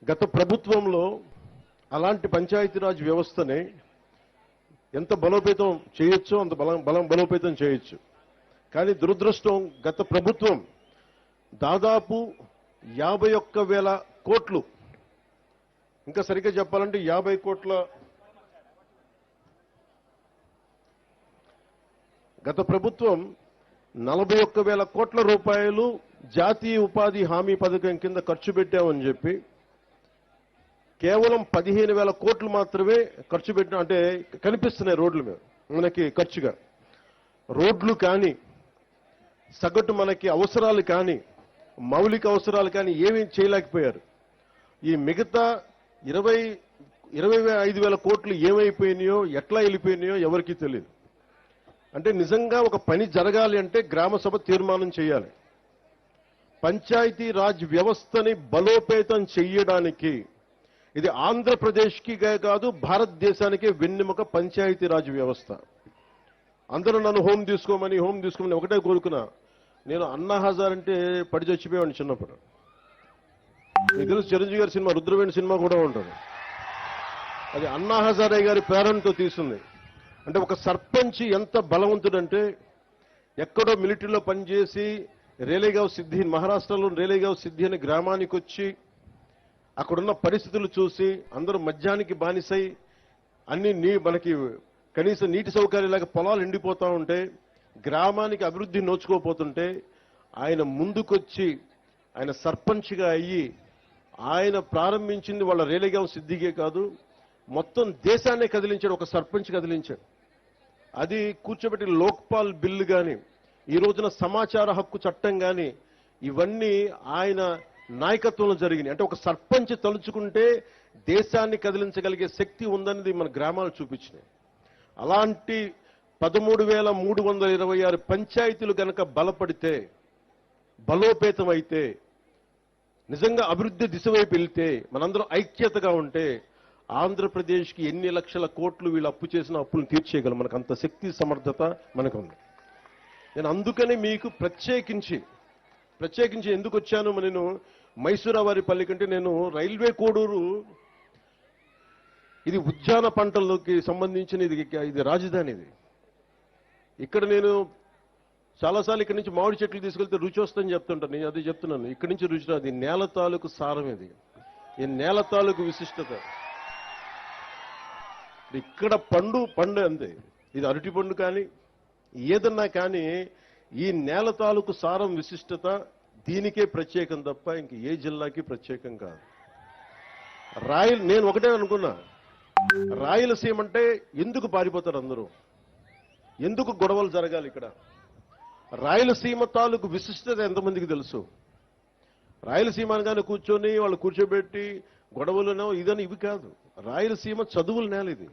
గత ప్రభుత్వంలో అలాంటి పంచాయతీరాజ్ వ్యవస్థని ఎంత బలోపేతం చేయొచ్చో అంత బలోపేతం చేయొచ్చు. కానీ దురదృష్టం గత ప్రభుత్వం దాదాపు 51,000 కోట్లు, ఇంకా సరిగ్గా చెప్పాలంటే 50 కోట్ల, గత ప్రభుత్వం 41,000 కోట్ల రూపాయలు జాతీయ ఉపాధి హామీ పథకం కింద ఖర్చు పెట్టామని చెప్పి కేవలం 15,000 కోట్లు మాత్రమే ఖర్చు పెట్టిన, అంటే కనిపిస్తున్నాయి రోడ్ల మీద మనకి ఖర్చుగా. రోడ్లు కానీ, సగటు మనకి అవసరాలు కానీ, మౌలిక అవసరాలు కానీ ఏమీ చేయలేకపోయారు. ఈ మిగతా 25,000 కోట్లు ఏమైపోయినాయో, ఎట్లా వెళ్ళిపోయినాయో ఎవరికీ తెలియదు. అంటే నిజంగా ఒక పని జరగాలి అంటే గ్రామ సభ తీర్మానం చేయాలి. పంచాయతీ రాజ్ వ్యవస్థని బలోపేతం చేయడానికి ఇది ఆంధ్రప్రదేశ్కి కాదు, భారతదేశానికే వెన్నెముక పంచాయతీ రాజ్ వ్యవస్థ. అందరూ నన్ను హోమ్ తీసుకోమని ఒకటే కోరుకున్నా. నేను అన్నా హజార్ అంటే పడి చచ్చిపోయాను చిన్నప్పుడు. మీకు తెలుసు, చిరంజీవి గారి సినిమా రుద్రవేణి సినిమా కూడా ఉంటుంది. అది అన్నా హజారే గారి ప్రేరణతో తీసింది. అంటే ఒక సర్పంచ్ ఎంత బలవంతుడంటే, ఎక్కడో మిలిటరీలో పనిచేసి రేలేగావ్ సిద్ధి, మహారాష్ట్రలో రేలేగావ్ సిద్ధి అనే గ్రామానికి వచ్చి అక్కడున్న పరిస్థితులు చూసి అందరూ మద్యానికి బానిసై అన్ని మనకి కనీసం నీటి సౌకర్యాలకు పొలాలు ఎండిపోతూ ఉంటే, గ్రామానికి అభివృద్ధి నోచుకోపోతుంటే ఆయన ముందుకొచ్చి ఆయన సర్పంచ్గా అయ్యి ఆయన ప్రారంభించింది వాళ్ళ రేలేగావ్ సిద్ధిగే కాదు, మొత్తం దేశాన్ని కదిలించాడు. ఒక సర్పంచ్ కదిలించాడు. అది కూర్చోబెట్టి లోక్పాల్ బిల్లు కానీ, ఈ రోజున సమాచార హక్కు చట్టం కానీ, ఇవన్నీ ఆయన నాయకత్వంలో జరిగినాయి. అంటే ఒక సర్పంచ్ తలుచుకుంటే దేశాన్ని కదిలించగలిగే శక్తి ఉందన్నది మన గ్రామాలు చూపించినాయి. అలాంటి 13,326 పంచాయతీలు గనక బలపడితే, బలోపేతం అయితే, నిజంగా అభివృద్ధి దిశ వైపు వెళ్తే, మనందరం ఐక్యతగా ఉంటే ఆంధ్రప్రదేశ్కి ఎన్ని లక్షల కోట్లు వీళ్ళు అప్పు చేసిన అప్పులను తీర్చేయగలం. మనకు అంత శక్తి సమర్థత మనకు ఉంది. నేను అందుకని మీకు ప్రత్యేకించి ఎందుకు వచ్చాను, నేను మైసూరావారిపల్లి కంటే నేను రైల్వే కోడూరు, ఇది ఉద్యాన పంటల్లోకి సంబంధించిన ఇది రాజధాని. ఇది ఇక్కడ నేను చాలాసార్లు ఇక్కడి నుంచి మామిడి చెట్లు తీసుకెళ్తే రుచి వస్తుందని చెప్తుంటాను. నేను అదే చెప్తున్నాను, ఇక్కడి నుంచి రుచి రాదు. ఈ నేల తాలూకు సారం ఇది, ఈ నేల తాలూకు విశిష్టత. ఇక్కడ పండు అంతే. ఇది అరటి పండు కానీ ఏదన్నా కానీ ఈ నేల తాలూకు సారం, విశిష్టత దీనికే ప్రత్యేకం తప్ప ఇంక ఏ జిల్లాకి ప్రత్యేకం కాదు. నేను ఒకటే అనుకున్నా, రాయలసీమ అంటే ఎందుకు పారిపోతారు అందరూ, ఎందుకు గొడవలు జరగాలి ఇక్కడ? రాయలసీమ తాలూకు విశిష్టత ఎంతమందికి తెలుసు? రాయలసీమ అనగానే కూర్చొని వాళ్ళు కూర్చోబెట్టి గొడవలునో ఇదని ఇవి కాదు. రాయలసీమ చదువుల నేల ఇది.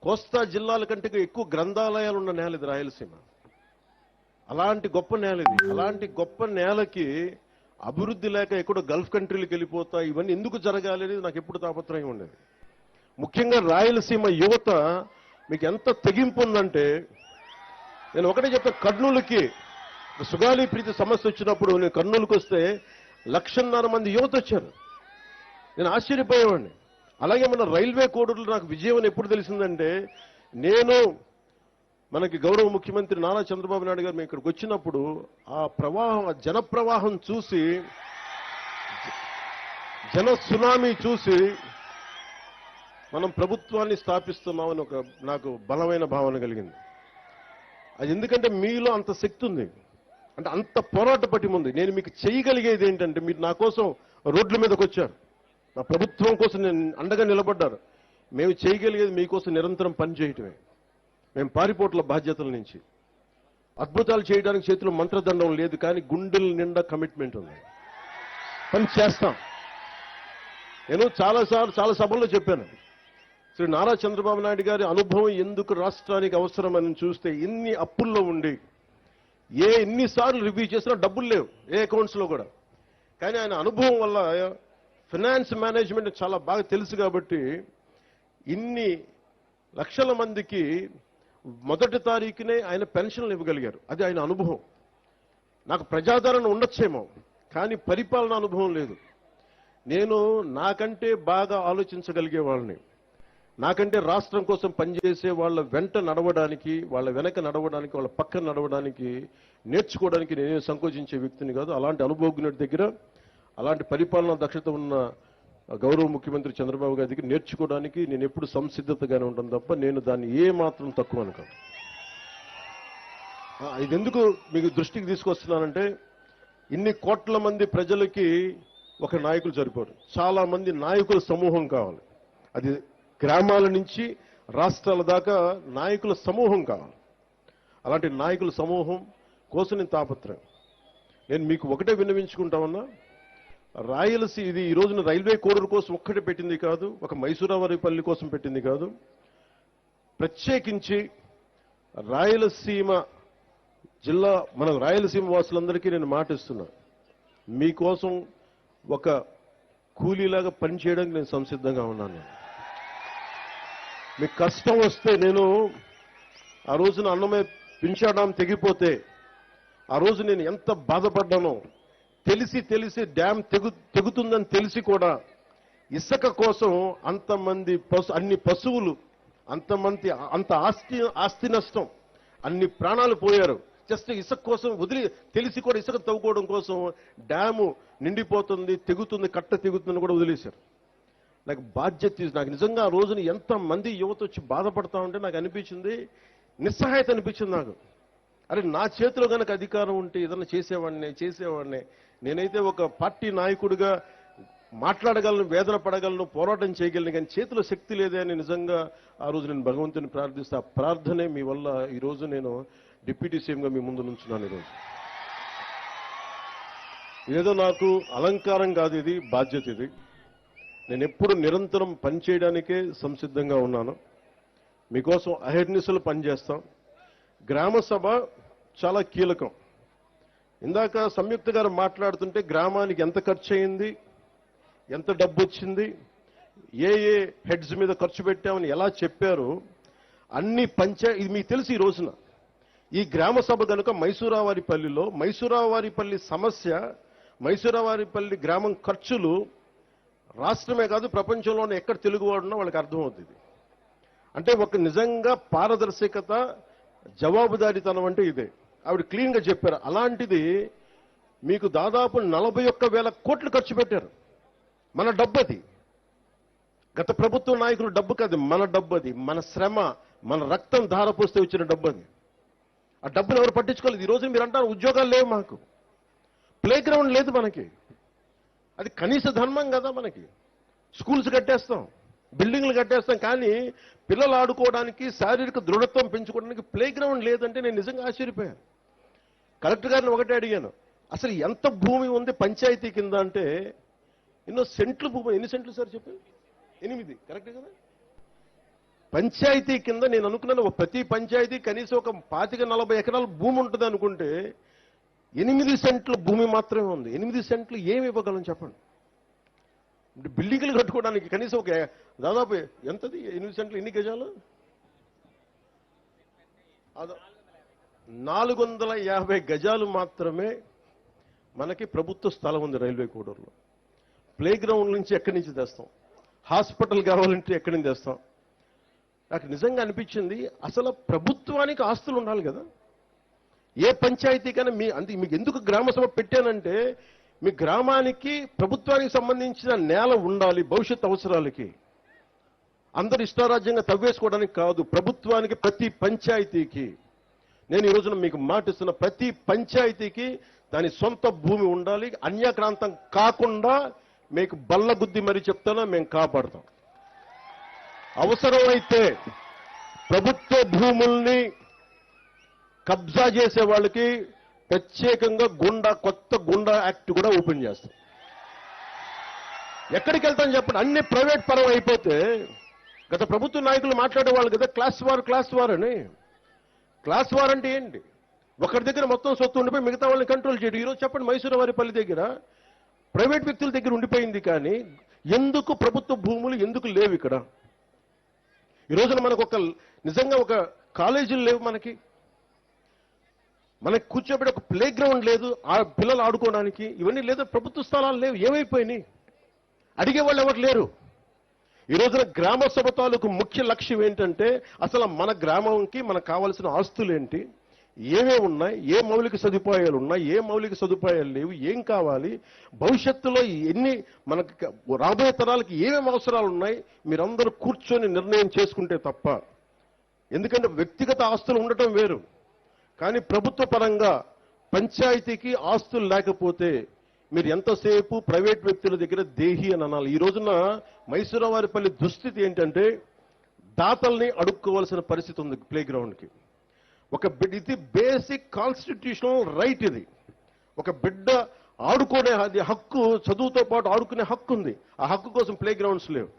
కోస్తా జిల్లాల కంటే ఎక్కువ గ్రంథాలయాలు ఉన్న నేల ఇది రాయలసీమ. అలాంటి గొప్ప నేల ఇది. అలాంటి గొప్ప నేలకి అభివృద్ధి లేక ఎక్కడో గల్ఫ్ కంట్రీలకు వెళ్ళిపోతా ఇవన్నీ ఎందుకు జరగాలి అనేది నాకు ఎప్పుడు తాపత్రయం ఉండేది. ముఖ్యంగా రాయలసీమ యువత మీకు ఎంత తెగింపు ఉందంటే, నేను ఒకటే చెప్తా, కర్నూలుకి సుగాలి ప్రీతి సమస్య వచ్చినప్పుడు నేను కర్నూలుకి వస్తే 1,50,000 మంది యువత వచ్చారు. నేను ఆశ్చర్యపోయేవాడిని. అలాగే మన రైల్వే కోడూరులో నాకు విజయం అని ఎప్పుడు తెలిసిందంటే, నేను మనకి గౌరవ ముఖ్యమంత్రి నారా చంద్రబాబు నాయుడు గారు మేము ఇక్కడికి వచ్చినప్పుడు ఆ ప్రవాహం, ఆ జన ప్రవాహం చూసి, జన సునామీ చూసి మనం ప్రభుత్వాన్ని స్థాపిస్తున్నామని నాకు బలమైన భావన కలిగింది. అది ఎందుకంటే మీలో అంత శక్తి ఉంది, అంటే అంత పోరాట పటిమ ఉంది. నేను మీకు చేయగలిగేది ఏంటంటే, మీరు నా కోసం రోడ్ల మీదకి వచ్చారు, నా ప్రభుత్వం కోసం నేను అండగా నిలబడ్డారు. మేము చేయగలిగేది మీకోసం నిరంతరం పనిచేయటమే. మేము పారిపోట్ల బాధ్యతల నుంచి అద్భుతాలు చేయడానికి చేతిలో మంత్రదండం లేదు, కానీ గుండెల నిండా కమిట్మెంట్ ఉంది. పని చేస్తాం. నేను చాలా సభల్లో చెప్పాను, శ్రీ నారా చంద్రబాబు నాయుడు గారి అనుభవం ఎందుకు రాష్ట్రానికి అవసరమని చూస్తే, ఇన్ని అప్పుల్లో ఉండి ఎన్నిసార్లు రివ్యూ చేసినా డబ్బులు లేవు ఏ అకౌంట్స్లో కూడా. కానీ ఆయన అనుభవం వల్ల ఫైనాన్స్ మేనేజ్మెంట్ చాలా బాగా తెలుసు కాబట్టి ఇన్ని లక్షల మందికి మొదటి తారీఖునే ఆయన పెన్షన్లు ఇవ్వగలిగారు. అది ఆయన అనుభవం. నాకు ప్రజాదరణ ఉండొచ్చేమో, కానీ పరిపాలన అనుభవం లేదు. నేను నాకంటే బాగా ఆలోచించగలిగే వాళ్ళని, నాకంటే రాష్ట్రం కోసం పనిచేసే వాళ్ళ వెంట నడవడానికి, వాళ్ళ వెనక నడవడానికి, వాళ్ళ పక్కన నడవడానికి, నేర్చుకోవడానికి నేనే సంకోచించే వ్యక్తిని కాదు. అలాంటి అనుభవజ్ఞుడి దగ్గర, అలాంటి పరిపాలనా దక్షత ఉన్న గౌరవ ముఖ్యమంత్రి చంద్రబాబు గారి దగ్గర నేర్చుకోవడానికి నేను ఎప్పుడు సంసిద్ధతగానే ఉంటాను తప్ప నేను దాన్ని ఏ మాత్రం తక్కువ అనుకోను. ఇది ఎందుకు మీకు దృష్టికి తీసుకొస్తున్నానంటే, ఇన్ని కోట్ల మంది ప్రజలకి ఒక నాయకులు సరిపోరు. చాలా మంది నాయకుల సమూహం కావాలి. అది గ్రామాల నుంచి రాష్ట్రాల దాకా నాయకుల సమూహం కావాలి. అలాంటి నాయకుల సమూహం కోసం నేను తాపత్రయం. నేను మీకు ఒకటే విన్నవించుకుంటామన్నా, రాయలసీమ ఇది ఈ రోజున రైల్వే కోడూరు కోసం ఒక్కటే పెట్టింది కాదు, ఒక మైసూరావారిపల్లి కోసం పెట్టింది కాదు. ప్రత్యేకించి రాయలసీమ జిల్లా, మన రాయలసీమ వాసులందరికీ నేను మాటిస్తున్నా, మీకోసం ఒక కూలీలాగా పనిచేయడానికి నేను సంసిద్ధంగా ఉన్నాను. మీకు కష్టం వస్తే, నేను ఆ రోజున అన్నమయ్య పింఛా డ్యాం తెగిపోతే ఆ రోజు నేను ఎంత బాధపడ్డానో, తెలిసి డ్యాం తెగుతుందని తెలిసి కూడా ఇసుక కోసం అంతమంది అన్ని పశువులు, అంత ఆస్తి నష్టం, అన్ని ప్రాణాలు పోయారు జస్ట్ ఇసుక కోసం. తెలిసి కూడా ఇసుక తవ్వుకోవడం కోసం డ్యాము నిండిపోతుంది, తెగుతుంది, కట్ట తెగుతుందని కూడా వదిలేశారు. నాకు బాధ్యత, నాకు నిజంగా ఆ రోజున ఎంతమంది యువత వచ్చి బాధపడతా ఉంటే నాకు అనిపించింది, నిస్సహాయత అనిపించింది నాకు. అరే, నా చేతిలో కనుక అధికారం ఉంటే ఏదన్నా చేసేవాడిని. నేనైతే ఒక పార్టీ నాయకుడిగా మాట్లాడగలను, వేదన పడగలను, పోరాటం చేయగలను, కానీ చేతిలో శక్తి లేదే అని నిజంగా ఆ రోజు నేను భగవంతుని ప్రార్థిస్తే, ఆ ప్రార్థనే మీ వల్ల ఈరోజు నేను డిప్యూటీ సీఎంగా మీ ముందు నుంచున్నాను. ఈరోజు ఏదో నాకు అలంకారం కాదు, ఇది బాధ్యత. ఇది నేను ఎప్పుడు నిరంతరం పనిచేయడానికే సంసిద్ధంగా ఉన్నాను. మీకోసం అహర్నిశలు పనిచేస్తాం. గ్రామ సభ చాలా కీలకం. ఇందాక సంయుక్త గారు మాట్లాడుతుంటే గ్రామానికి ఎంత ఖర్చు అయింది, ఎంత డబ్బు వచ్చింది, ఏ హెడ్స్ మీద ఖర్చు పెట్టామని ఎలా చెప్పారు, అన్ని ఇది మీకు తెలిసి ఈ రోజున ఈ గ్రామ సభ కనుక మైసూరావారిపల్లి సమస్య, మైసూరావారిపల్లి గ్రామం ఖర్చులు రాష్ట్రమే కాదు ప్రపంచంలోనే ఎక్కడ తెలుగువాడున్నా వాళ్ళకి అర్థమవుతుంది. అంటే ఒక నిజంగా పారదర్శకత, జవాబుదారీతనం అంటే ఇదే. ఆవిడ క్లీన్గా చెప్పారు. అలాంటిది మీకు దాదాపు 41,000 కోట్లు ఖర్చు పెట్టారు. మన డబ్బు అది. గత ప్రభుత్వ నాయకులు డబ్బు కాదు, మన డబ్బు అది. మన శ్రమ, మన రక్తం ధారపోస్తే వచ్చిన డబ్బు అది. ఆ డబ్బును ఎవరు పట్టించుకోలేదు. ఈ రోజు మీరు అంటారు ఉద్యోగాలు లేవు, మాకు ప్లే గ్రౌండ్ లేదు, మనకి అది కనీస ధర్మం కదా. మనకి స్కూల్స్ కట్టేస్తాం, బిల్డింగ్లు కట్టేస్తాం, కానీ పిల్లలు ఆడుకోవడానికి, శారీరక దృఢత్వం పెంచుకోవడానికి ప్లే గ్రౌండ్ లేదంటే నేను నిజంగా ఆశ్చర్యపోయాను. కలెక్టర్ గారిని ఒకటే అడిగాను, అసలు ఎంత భూమి ఉంది పంచాయతీ కింద అంటే, ఎన్నో సెంట్లు భూమి. ఎన్ని సెంట్లు సార్ చెప్పారు? 8, కరెక్ట్ కదా. పంచాయతీ కింద నేను అనుకున్నాను ప్రతి పంచాయతీ కనీసం ఒక 25-40 ఎకరాల భూమి ఉంటుంది అనుకుంటే 8 సెంట్ల భూమి మాత్రమే ఉంది. 8 సెంట్లు ఏమి ఇవ్వగలం చెప్పండి. బిల్డింగ్లు కట్టుకోవడానికి కనీసం ఒక దాదాపు ఎంతది 8 సెంట్లు ఎన్ని గజాలు? 450 గజాలు మాత్రమే మనకి ప్రభుత్వ స్థలం ఉంది రైల్వే కోడూరులో. ప్లే గ్రౌండ్ నుంచి ఎక్కడి నుంచి తెస్తాం? హాస్పిటల్ కావాలంటే ఎక్కడి నుంచి తెస్తాం? నాకు నిజంగా అనిపించింది, అసలు ప్రభుత్వానికి ఆస్తులు ఉండాలి కదా. ఏ పంచాయతీకైనా మీకు ఎందుకు గ్రామ సభ పెట్టానంటే, మీ గ్రామానికి ప్రభుత్వానికి సంబంధించిన నేల ఉండాలి భవిష్యత్ అవసరాలకి. అందరు ఇష్టారాజ్యంగా తవ్వేసుకోవడానికి కాదు, ప్రభుత్వానికి ప్రతి పంచాయతీకి. నేను ఈ రోజున మీకు మాటిస్తున్న, ప్రతి పంచాయతీకి దాని సొంత భూమి ఉండాలి. అన్యాక్రాంతం కాకుండా మీకు బల్లగుద్ది మరి చెప్తానా, మేము కాపాడుతాం. అవసరమైతే ప్రభుత్వ భూముల్ని కబ్జా చేసే వాళ్ళకి ప్రత్యేకంగా కొత్త గుండా యాక్ట్ కూడా ఓపెన్ చేస్తాం. ఎక్కడికి వెళ్తాం చెప్పండి? అన్ని ప్రైవేట్ పరం అయిపోతే, గత ప్రభుత్వ నాయకులు మాట్లాడేవాళ్ళు కదా క్లాస్ వార్ అని. క్లాస్ వార్ అంటే ఏంటి? ఒకరి దగ్గర మొత్తం సొత్తు ఉండిపోయి మిగతా వాళ్ళని కంట్రోల్ చేయడం. ఈరోజు చెప్పండి, మైసూరావారిపల్లి దగ్గర ప్రైవేట్ వ్యక్తుల దగ్గర ఉండిపోయింది, కానీ ఎందుకు ప్రభుత్వ భూములు ఎందుకు లేవు ఇక్కడ? ఈ రోజున మనకు నిజంగా ఒక కాలేజీలు లేవు, మనకి కూర్చోబెట్టి ఒక ప్లే గ్రౌండ్ లేదు, పిల్లలు ఆడుకోవడానికి. ఇవన్నీ లేదా, ప్రభుత్వ స్థలాలు లేవు. ఏమైపోయినాయి? అడిగే వాళ్ళు ఎవరు లేరు. ఈ రోజున గ్రామ సభ తాలూకు ముఖ్య లక్ష్యం ఏంటంటే అసలు మన గ్రామంకి మనకు కావాల్సిన ఆస్తులు ఏంటి, ఏమేమి ఉన్నాయి, ఏ మౌలిక సదుపాయాలు ఉన్నాయి, ఏ మౌలిక సదుపాయాలు లేవు, ఏం కావాలి, భవిష్యత్తులో ఎన్ని మనకు రాబోయే తరాలకి ఏమేమి అవసరాలు ఉన్నాయి, మీరందరూ కూర్చొని నిర్ణయం చేసుకుంటే తప్ప. ఎందుకంటే వ్యక్తిగత ఆస్తులు ఉండటం వేరు, కానీ ప్రభుత్వ పరంగా పంచాయతీకి ఆస్తులు లేకపోతే మీరు ఎంతసేపు ప్రైవేట్ వ్యక్తుల దగ్గర దేహి అని అనాలి. ఈ రోజున మైసూరావారిపల్లి దుస్థితి ఏంటంటే దాతల్ని అడుక్కోవాల్సిన పరిస్థితి ఉంది ప్లే గ్రౌండ్కి. ఇది బేసిక్ కాన్స్టిట్యూషనల్ రైట్. ఇది ఒక బిడ్డ ఆడుకునే హక్కు, చదువుతో పాటు ఆడుకునే హక్కు ఉంది. ఆ హక్కు కోసం ప్లే గ్రౌండ్స్ లేవు.